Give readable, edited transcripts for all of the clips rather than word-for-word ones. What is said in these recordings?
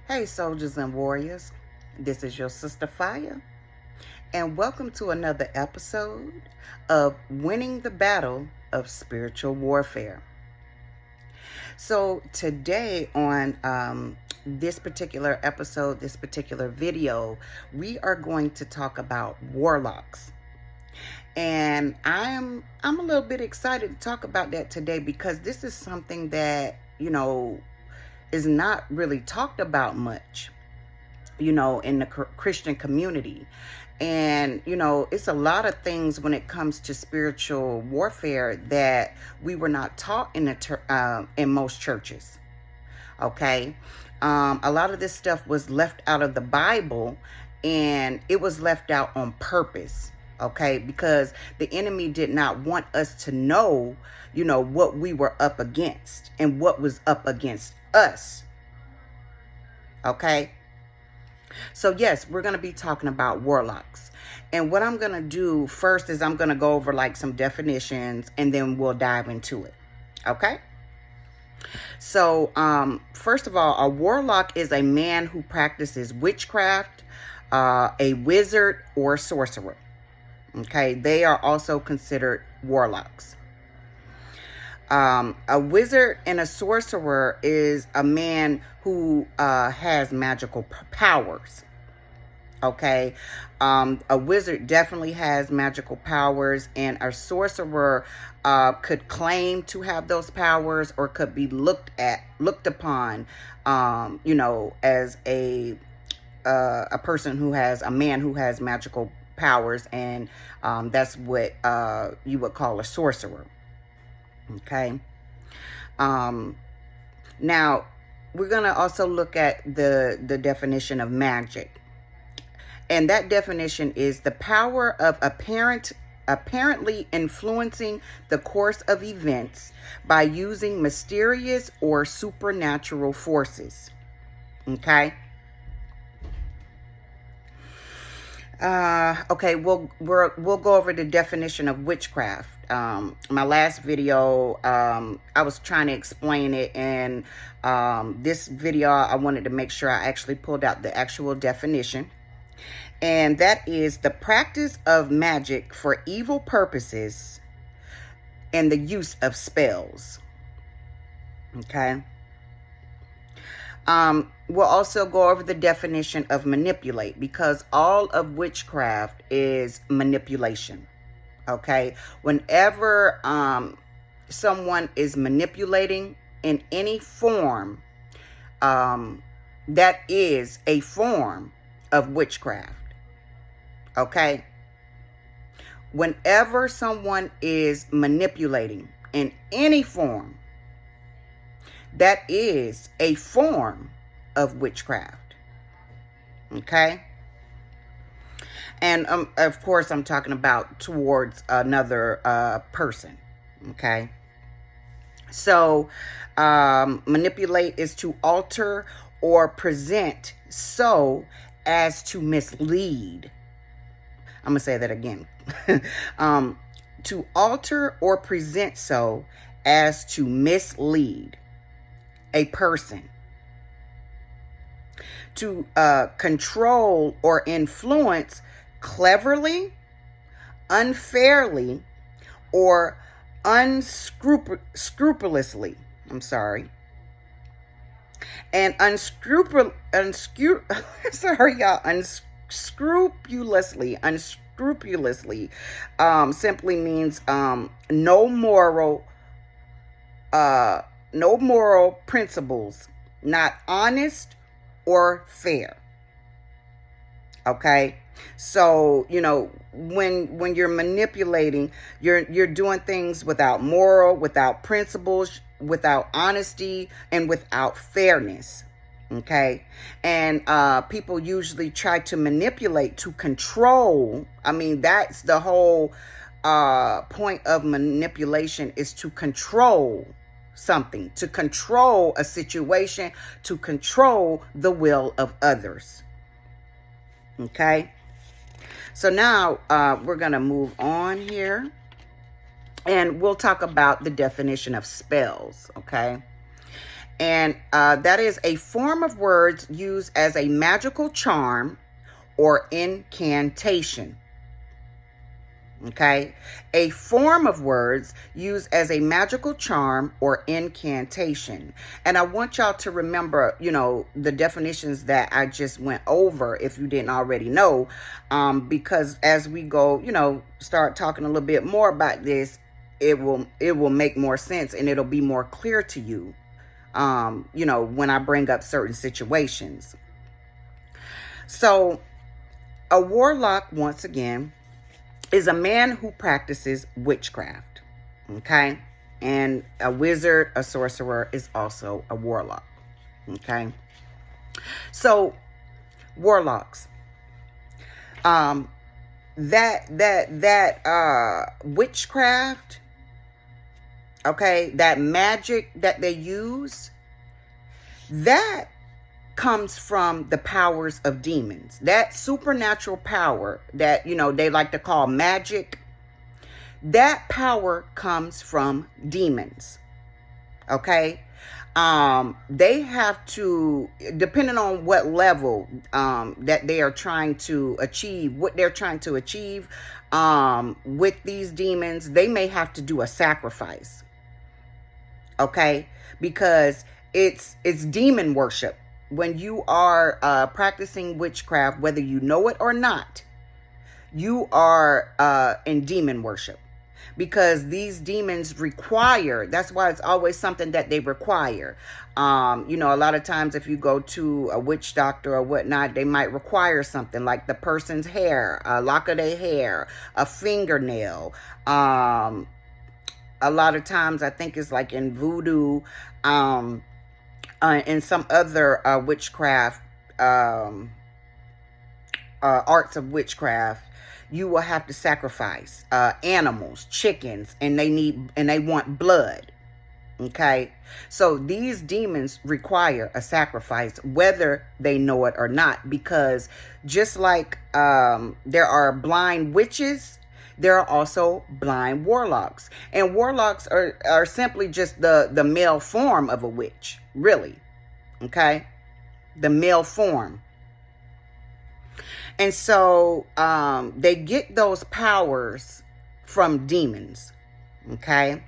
Hey, soldiers and warriors, this is your sister Fire, and welcome to another episode of Winning the Battle of Spiritual Warfare. So, today on this particular episode, this particular video, we are going to talk about warlocks. And I'm a little bit excited to talk about that today because this is something that, is not really talked about much, in the Christian community. And, it's a lot of things when it comes to spiritual warfare that we were not taught in most churches. Okay. A lot of this stuff was left out of the Bible, and it was left out on purpose. Okay. Because the enemy did not want us to know, what we were up against and what was up against us. Okay. So yes, we're going to be talking about warlocks. And what I'm going to do first is I'm going to go over some definitions, and then we'll dive into it. Okay. So, first of all, a warlock is a man who practices witchcraft, a wizard or sorcerer. Okay. They are also considered warlocks. A wizard and a sorcerer is a man who has magical powers. Okay. A wizard definitely has magical powers, and a sorcerer could claim to have those powers, or could be looked upon, as a person a man who has magical powers, and that's what you would call a sorcerer. Okay. Now we're going to also look at the definition of magic. And that definition is the power of apparently influencing the course of events by using mysterious or supernatural forces. Okay. Okay, we'll go over the definition of witchcraft. My last video, I was trying to explain it, and this video, I wanted to make sure I actually pulled out the actual definition. And that is the practice of magic for evil purposes and the use of spells. Okay. We'll also go over the definition of manipulate, because all of witchcraft is manipulation. Okay. Whenever someone is manipulating in any form, that is a form of witchcraft. Okay. Whenever someone is manipulating in any form, that is a form of witchcraft. Okay. And of course, I'm talking about towards another person. Okay. So manipulate is to alter or present so as to mislead. I'm going to say that again. To alter or present so as to mislead a person. To control or influence cleverly, unfairly, or unscrupulously. I'm sorry. And unscrupulously simply means no moral principles, not honest or fair. Okay. So, when you're manipulating, you're doing things without without principles, without honesty, and without fairness. Okay. And people usually try to manipulate to control. I mean, that's the whole point of manipulation, is to control something, to control a situation, to control the will of others. Okay. So now we're going to move on here, and we'll talk about the definition of spells. Okay. And that is a form of words used as a magical charm or incantation. Okay, a form of words used as a magical charm or incantation. And I want y'all to remember, the definitions that I just went over, if you didn't already know, because as we go, start talking a little bit more about this, it will make more sense and it'll be more clear to you, when I bring up certain situations. So a warlock, once again, is a man who practices witchcraft. Okay? And a wizard, a sorcerer, is also a warlock. Okay? So, warlocks. Witchcraft, okay, that magic that they use, that comes from the powers of demons. That supernatural power that, they like to call magic, that power comes from demons. Okay? They have to, depending on what level that they are trying to achieve, what they're trying to achieve with these demons, they may have to do a sacrifice. Okay? Because it's demon worship. When you are practicing witchcraft, whether you know it or not, you are in demon worship. Because these demons require, that's why it's always something that they require. A lot of times if you go to a witch doctor or whatnot, they might require something like the person's hair, a lock of their hair, a fingernail. A lot of times I think it's like in voodoo, and some other witchcraft, arts of witchcraft, you will have to sacrifice animals, chickens, and they want blood. Okay, so these demons require a sacrifice, whether they know it or not, because just like there are blind witches, there are also blind warlocks. And warlocks are simply just the male form of a witch, really. Okay? The male form. And so they get those powers from demons. Okay?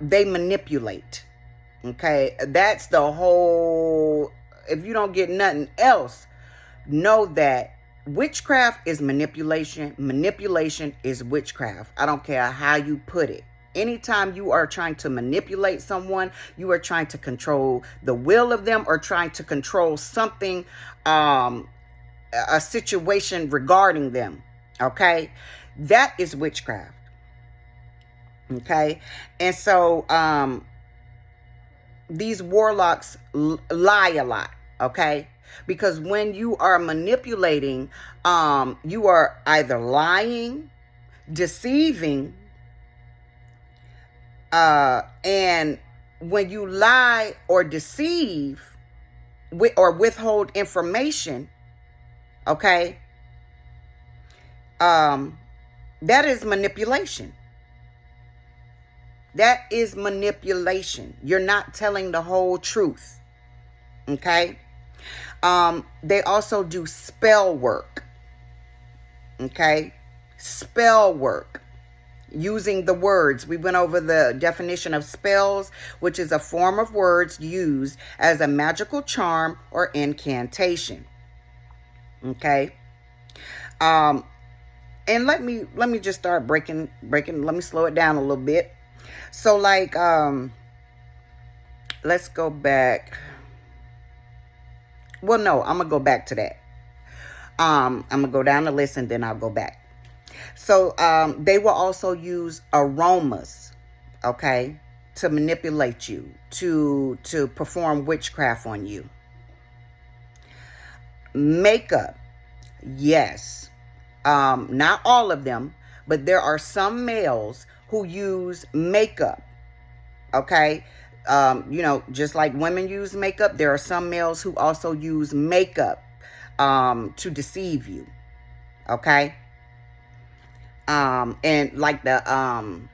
They manipulate. Okay? That's the whole... If you don't get nothing else, know that witchcraft is manipulation. Manipulation is witchcraft. I don't care how you put it. Anytime you are trying to manipulate someone, you are trying to control the will of them or trying to control something, a situation regarding them. Okay? That is witchcraft. Okay? And so these warlocks lie a lot. Okay? Because when you are manipulating, you are either lying, deceiving, and when you lie or deceive or withhold information, okay, that is manipulation. That is manipulation. You're not telling the whole truth. Okay? They also do spell work. Okay? Spell work. Using the words. We went over the definition of spells, which is a form of words used as a magical charm or incantation. Okay? And let me just start breaking. Let me slow it down a little bit. So like, let's go back. Well, no, I'm going to go back to that. I'm going to go down the list and then I'll go back. So they will also use aromas, okay, to manipulate you, to perform witchcraft on you. Makeup, yes. Not all of them, but there are some males who use makeup, okay? Just like women use makeup, there are some males who also use makeup to deceive you. Okay? And like the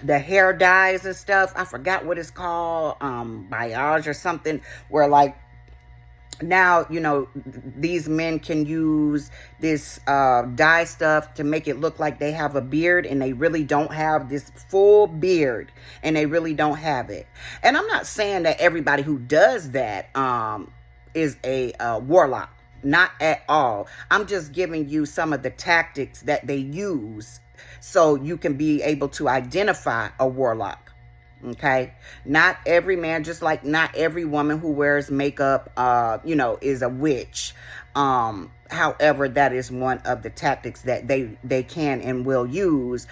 the hair dyes and stuff. I forgot what it's called, Biage or something, where like now, you know, these men can use this dye stuff to make it look like they have a beard, and they really don't have this full beard, and they really don't have it. And I'm not saying that everybody who does that is a warlock. Not at all. I'm just giving you some of the tactics that they use so you can be able to identify a warlock. Okay, not every man, just like not every woman who wears makeup, you know, is a witch. However, that is one of the tactics that they can and will use,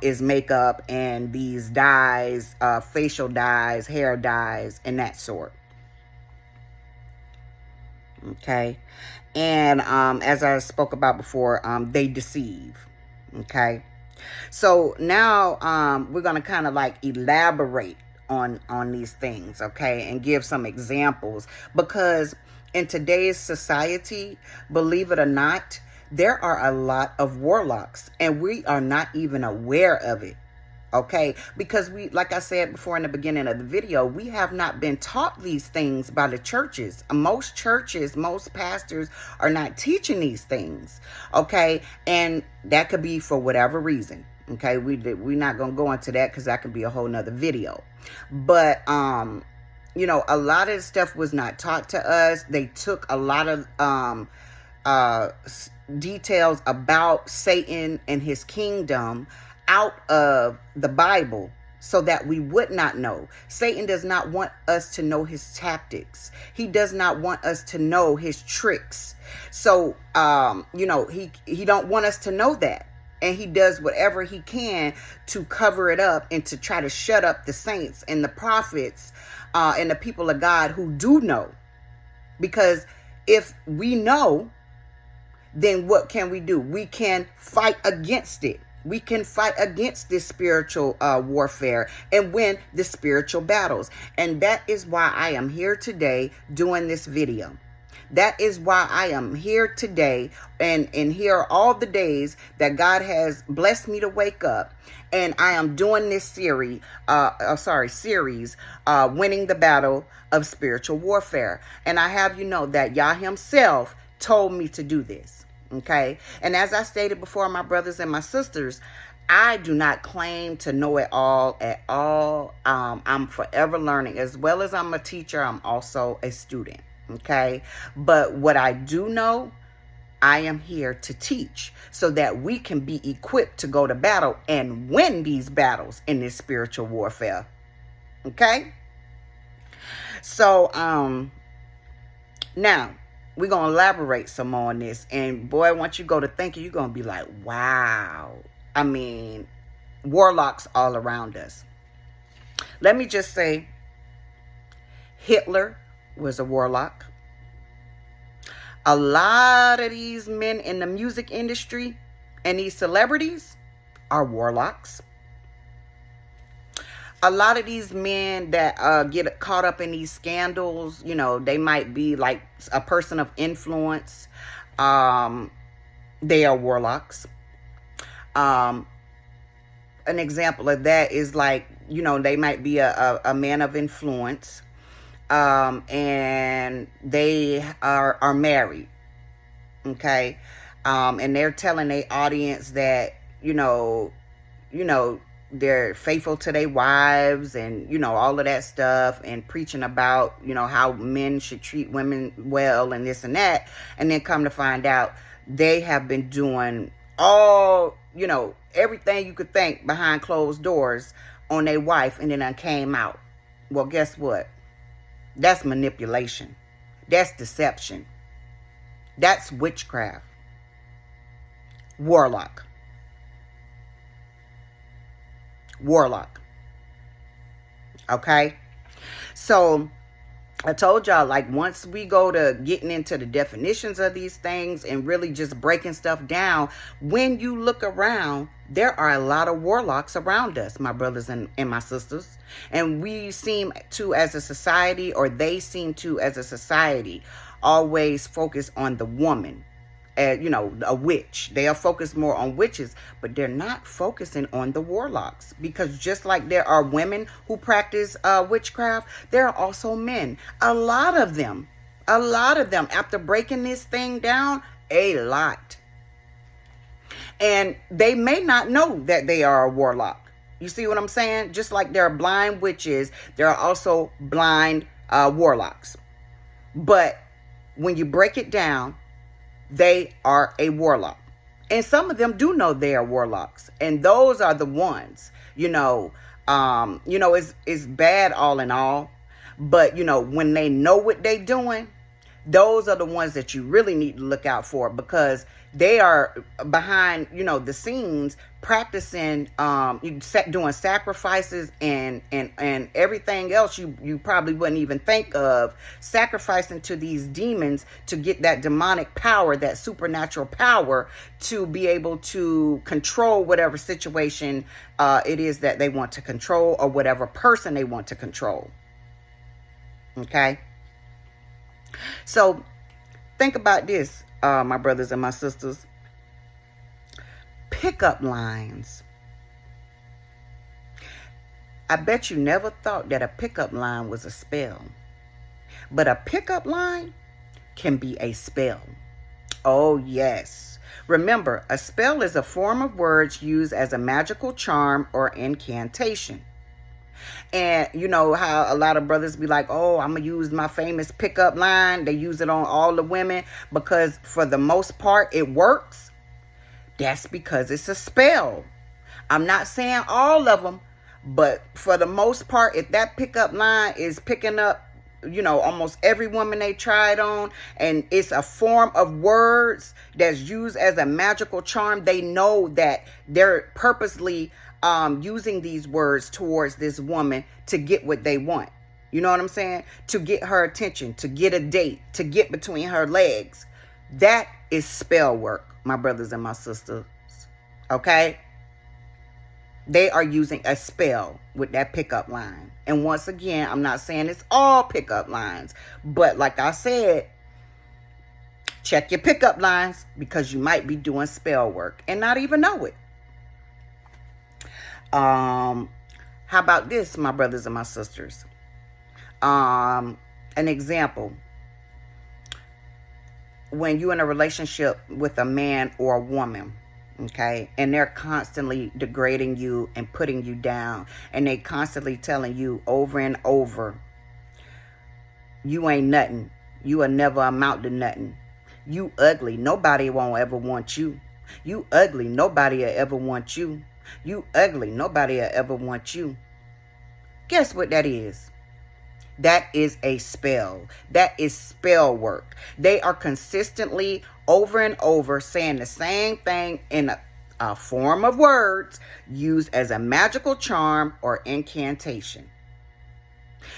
is makeup and these dyes, facial dyes, hair dyes, and that sort. Okay, and as I spoke about before, they deceive. Okay. So now we're going to kind of like elaborate on these things, okay, and give some examples, because in today's society, believe it or not, there are a lot of warlocks, and we are not even aware of it. Okay, because we, like I said before in the beginning of the video, we have not been taught these things by the churches. Most churches, most pastors are not teaching these things. Okay, and that could be for whatever reason. Okay, we're not gonna go into that because that could be a whole nother video. But you know, a lot of stuff was not taught to us. They took a lot of details about Satan and his kingdom out of the Bible so that we would not know. Satan does not want us to know his tactics. He does not want us to know his tricks. So, you know, he don't want us to know that. And he does whatever he can to cover it up and to try to shut up the saints and the prophets and the people of God who do know. Because if we know, then what can we do? We can fight against it. We can fight against this spiritual warfare and win the spiritual battles. And that is why I am here today doing this video. That is why I am here today, and here are all the days that God has blessed me to wake up. And I am doing this series, Winning the Battle of Spiritual Warfare. And I have you know that Yah himself told me to do this. Okay. And as I stated before, my brothers and my sisters, I do not claim to know it all at all. I'm forever learning. As well as I'm a teacher, I'm also a student. Okay. But what I do know, I am here to teach so that we can be equipped to go to battle and win these battles in this spiritual warfare. Okay. So, now we're going to elaborate some more on this. And boy, once you go to thinking, you're going to be like, wow. I mean, warlocks all around us. Let me just say, Hitler was a warlock. A lot of these men in the music industry and these celebrities are warlocks. A lot of these men that get caught up in these scandals, you know, they might be like a person of influence. They are warlocks. An example of that is like, you know, they might be a man of influence. And they are married. Okay. And they're telling their audience that, you know, they're faithful to their wives and, you know, all of that stuff, and preaching about, you know, how men should treat women well and this and that. And then come to find out they have been doing all, you know, everything you could think behind closed doors on their wife, and then I came out. Well, guess what? That's manipulation. That's deception. That's witchcraft. Warlock. Okay? So, I told y'all, like, once we go to getting into the definitions of these things and really just breaking stuff down, when you look around, there are a lot of warlocks around us, my brothers and my sisters. And we seem to, as a society, or they seem to, as a society, always focus on the woman a witch. They are focused more on witches, but they're not focusing on the warlocks, because just like there are women who practice witchcraft, there are also men. A lot of them, after breaking this thing down, a lot. And they may not know that they are a warlock. You see what I'm saying? Just like there are blind witches, there are also blind warlocks. But when you break it down, they are a warlock. And some of them do know they are warlocks. And those are the ones, it's bad all in all. But, when they know what they're doing, those are the ones that you really need to look out for, because they are behind, the scenes practicing, doing sacrifices and everything else you probably wouldn't even think of, sacrificing to these demons to get that demonic power, that supernatural power, to be able to control whatever situation it is that they want to control, or whatever person they want to control. Okay? So think about this, my brothers and my sisters. Pickup lines. I bet you never thought that a pickup line was a spell. But a pickup line can be a spell. Oh, yes. Remember, a spell is a form of words used as a magical charm or incantation. And you know how a lot of brothers be like, oh, I'm going to use my famous pickup line. They use it on all the women because for the most part it works. That's because it's a spell. I'm not saying all of them, but for the most part, if that pickup line is picking up, almost every woman they tried on, and it's a form of words that's used as a magical charm, they know that they're purposely using these words towards this woman to get what they want. You know what I'm saying? To get her attention, to get a date, to get between her legs. That is spell work, my brothers and my sisters. Okay? They are using a spell with that pickup line. And once again, I'm not saying it's all pickup lines, but like I said, check your pickup lines, because you might be doing spell work and not even know it. How about this, my brothers and my sisters? An example. When you're in a relationship with a man or a woman, okay, and they're constantly degrading you and putting you down, and they constantly telling you over and over, you ain't nothing. You will never amount to nothing. You ugly. Nobody won't ever want you. You ugly. Nobody will ever want you. You ugly. Nobody will ever want you. Guess what that is? That is a spell. That is spell work. They are consistently over and over saying the same thing in a form of words used as a magical charm or incantation.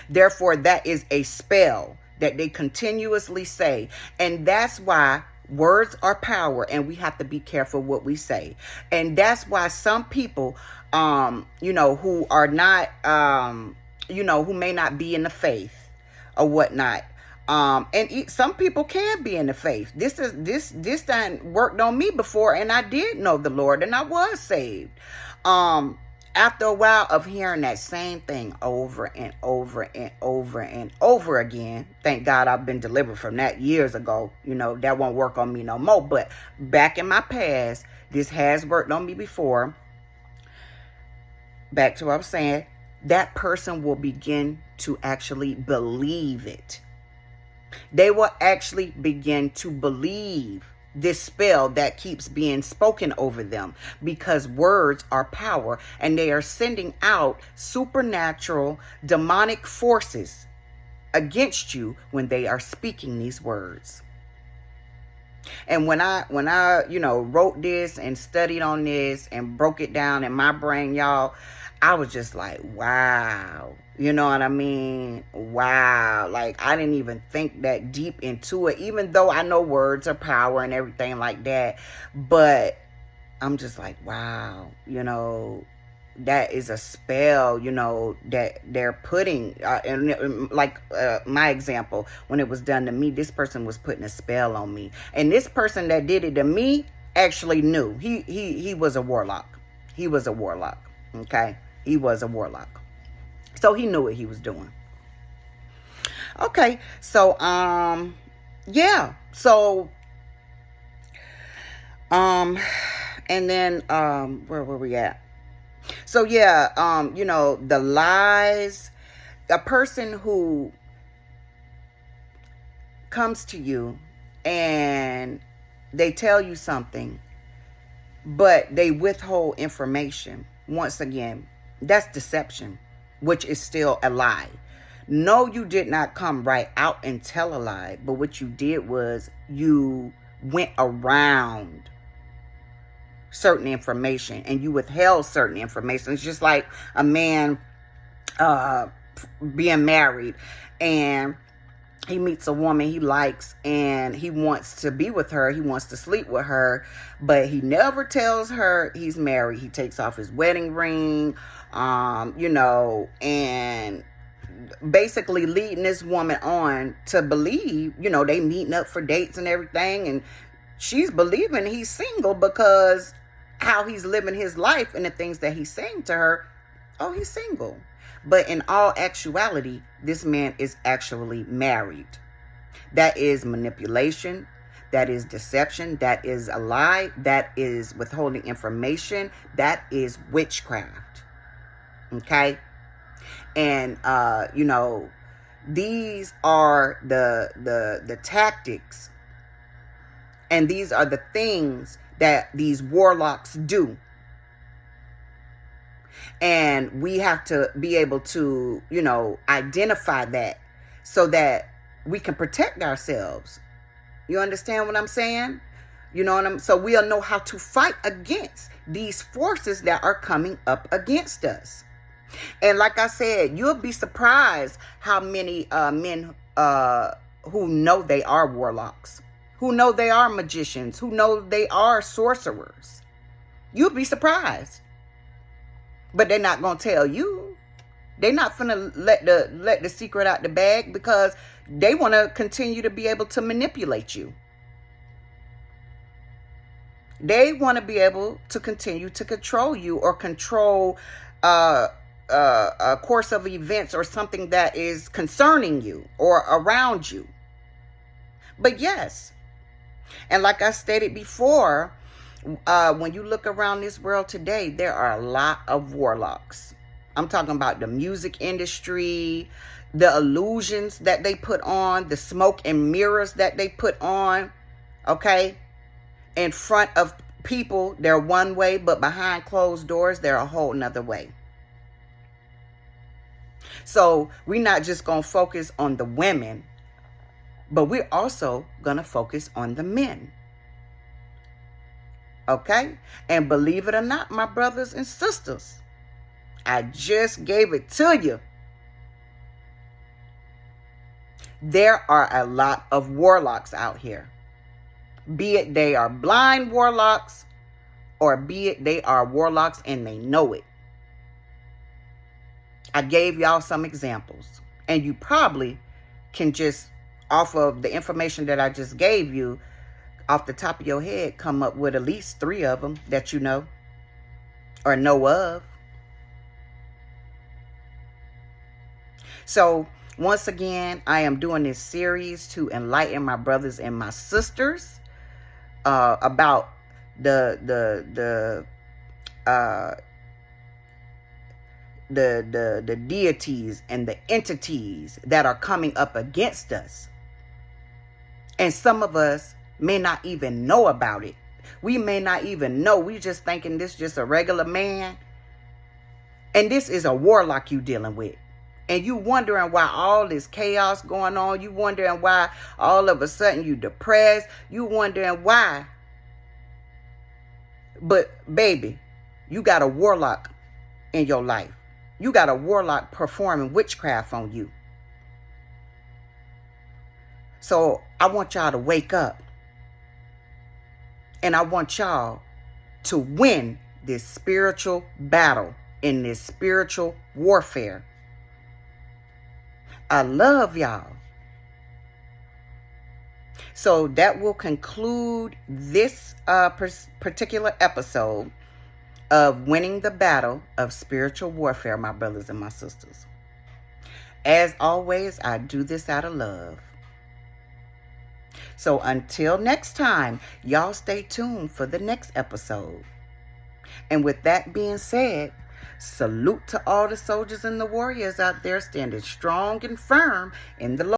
Therefore, that is a spell that they continuously say. And that's why words are power, and we have to be careful what we say. And that's why some people, who are not, who may not be in the faith or whatnot. Some people can be in the faith. This done worked on me before, and I did know the Lord, and I was saved. After a while of hearing that same thing over and over and over and over again, thank God I've been delivered from that years ago. That won't work on me no more. But back in my past, this has worked on me before. Back to what I was saying, that person will begin to actually believe it. They will actually begin to believe this spell that keeps being spoken over them, because words are power, and they are sending out supernatural demonic forces against you when they are speaking these words. And when I wrote this and studied on this and broke it down in my brain, y'all, I was just like, wow. You know what I mean? Wow. Like, I didn't even think that deep into it, even though I know words are power and everything like that. But I'm just like, wow, that is a spell, you know, that they're putting, and like my example, when it was done to me, this person was putting a spell on me. And this person that did it to me actually knew. He was a warlock. He was a warlock. Okay? He was a warlock. So he knew what he was doing. Okay. So, yeah. So, and then, where were we at? So yeah, you know, the lies, a person who comes to you and they tell you something, but they withhold information. Once again, that's deception, which is still a lie. No, you did not come right out and tell a lie, but what you did was you went around certain information and you withheld certain information. It's just like a man being married and he meets a woman he likes and he wants to be with her, he wants to sleep with her, but he never tells her he's married. He takes off his wedding ring, you know, and basically leading this woman on to believe, you know, they meeting up for dates and everything, and she's believing he's single because how he's living his life and the things that he's saying to her. Oh, he's single. But in all actuality, this man is actually married. That is manipulation. That is deception. That is a lie. That is withholding information. That is witchcraft. Okay? And, you know, these are the tactics, and these are the things that these warlocks do. And we have to be able to, you know, identify that so that we can protect ourselves. You understand what I'm saying? You know what so we'll know how to fight against these forces that are coming up against us. And like I said, you'll be surprised how many men who know they are warlocks, who know they are magicians, who know they are sorcerers. You'll be surprised. But they're not going to tell you. They're not going to let the secret out the bag because they want to continue to be able to manipulate you. They want to be able to continue to control you or control a course of events or something that is concerning you or around you. But yes, and like I stated before, when you look around this world today, there are a lot of warlocks. I'm talking about the music industry, the illusions that they put on, the smoke and mirrors that they put on, okay? In front of people, they're one way, but behind closed doors, they're a whole nother way. So we're not just going to focus on the women, but we're also going to focus on the men. Okay? And believe it or not, my brothers and sisters, I just gave it to you. There are a lot of warlocks out here. Be it they are blind warlocks, or be it they are warlocks and they know it. I gave y'all some examples. And you probably can just, off of the information that I just gave you, off the top of your head, come up with at least 3 of them that you know or know of. So, once again, I am doing this series to enlighten my brothers and my sisters about the deities and the entities that are coming up against us. And some of us may not even know about it. We may not even know. We just thinking this just a regular man. And this is a warlock you dealing with. And you wondering why all this chaos going on. You wondering why all of a sudden you depressed. You wondering why. But baby, you got a warlock in your life. You got a warlock performing witchcraft on you. So I want y'all to wake up. And I want y'all to win this spiritual battle in this spiritual warfare. I love y'all. So that will conclude this particular episode of Winning the Battle of Spiritual Warfare, my brothers and my sisters. As always, I do this out of love. So until next time, y'all stay tuned for the next episode. And with that being said, salute to all the soldiers and the warriors out there standing strong and firm in the Lord.